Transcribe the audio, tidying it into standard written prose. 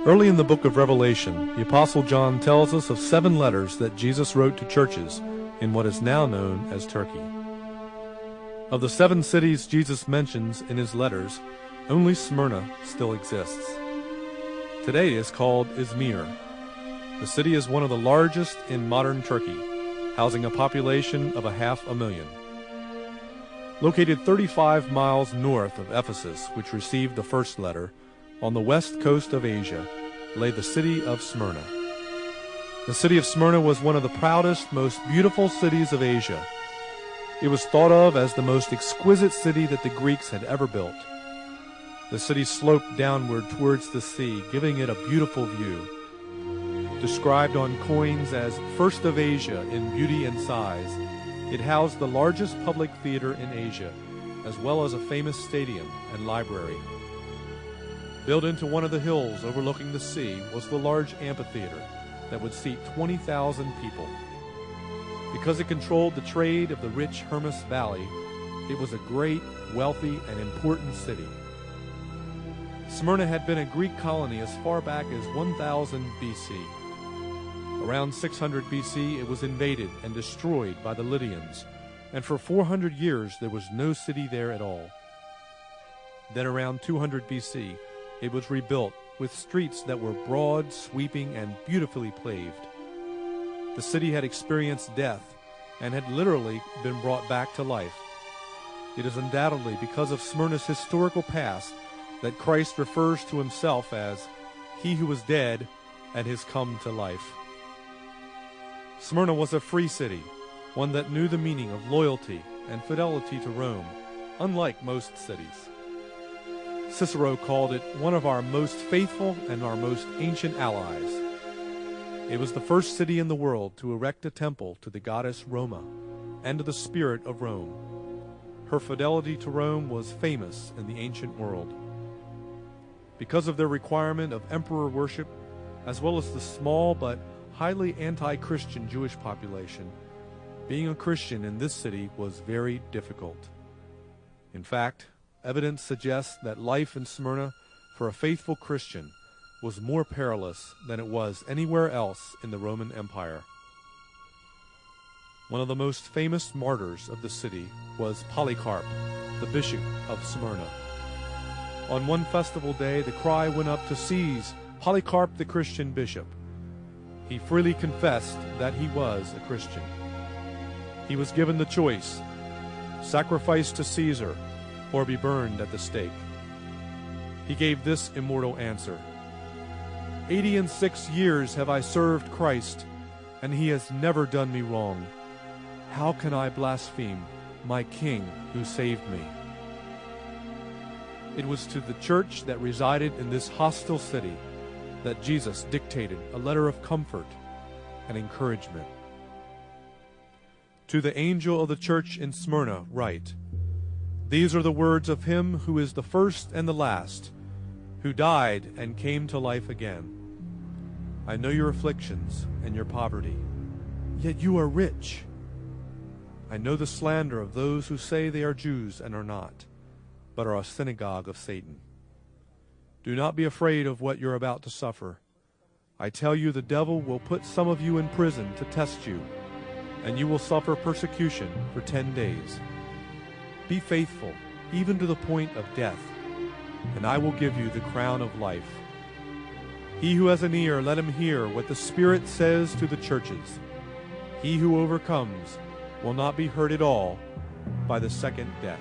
Early in the book of Revelation, the Apostle John tells us of 7 letters that Jesus wrote to churches in what is now known as Turkey. Of the 7 cities Jesus mentions in his letters, only Smyrna still exists. Today it is called Izmir. The city is one of the largest in modern Turkey, housing a population of 500,000. Located 35 miles north of Ephesus, which received the first letter, on the west coast of Asia, lay the city of Smyrna. The city of Smyrna was one of the proudest, most beautiful cities of Asia. It was thought of as the most exquisite city that the Greeks had ever built. The city sloped downward towards the sea, giving it a beautiful view. Described on coins as first of Asia in beauty and size, it housed the largest public theater in Asia, as well as a famous stadium and library. Built into one of the hills overlooking the sea was the large amphitheater that would seat 20,000 people. Because it controlled the trade of the rich Hermus Valley, it was a great, wealthy, and important city. Smyrna had been a Greek colony as far back as 1000 BC. Around 600 BC, it was invaded and destroyed by the Lydians, and for 400 years there was no city there at all. Then around 200 BC, it was rebuilt with streets that were broad, sweeping, and beautifully paved. The city had experienced death and had literally been brought back to life. It is undoubtedly because of Smyrna's historical past that Christ refers to himself as he who was dead and has come to life. Smyrna was a free city, one that knew the meaning of loyalty and fidelity to Rome, unlike most cities. Cicero called it one of our most faithful and our most ancient allies. It was the first city in the world to erect a temple to the goddess Roma and to the spirit of Rome. Her fidelity to Rome was famous in the ancient world. Because of their requirement of emperor worship, as well as the small but highly anti-Christian Jewish population, being a Christian in this city was very difficult. In fact, evidence suggests that life in Smyrna for a faithful Christian was more perilous than it was anywhere else in the Roman Empire. One of the most famous martyrs of the city was Polycarp, the bishop of Smyrna. On one festival day, the cry went up to seize Polycarp the Christian bishop. He freely confessed that he was a Christian. He was given the choice: sacrifice to Caesar or be burned at the stake. He gave this immortal answer: 86 years have I served Christ, and he has never done me wrong. How can I blaspheme my King who saved me? It was to the church that resided in this hostile city that Jesus dictated a letter of comfort and encouragement. To the angel of the church in Smyrna write, "These are the words of him who is the first and the last, who died and came to life again. I know your afflictions and your poverty, yet you are rich. I know the slander of those who say they are Jews and are not, but are a synagogue of Satan. Do not be afraid of what you're about to suffer. I tell you, the devil will put some of you in prison to test you, and you will suffer persecution for 10 days. Be faithful, even to the point of death, and I will give you the crown of life. He who has an ear, let him hear what the Spirit says to the churches. He who overcomes will not be hurt at all by the second death."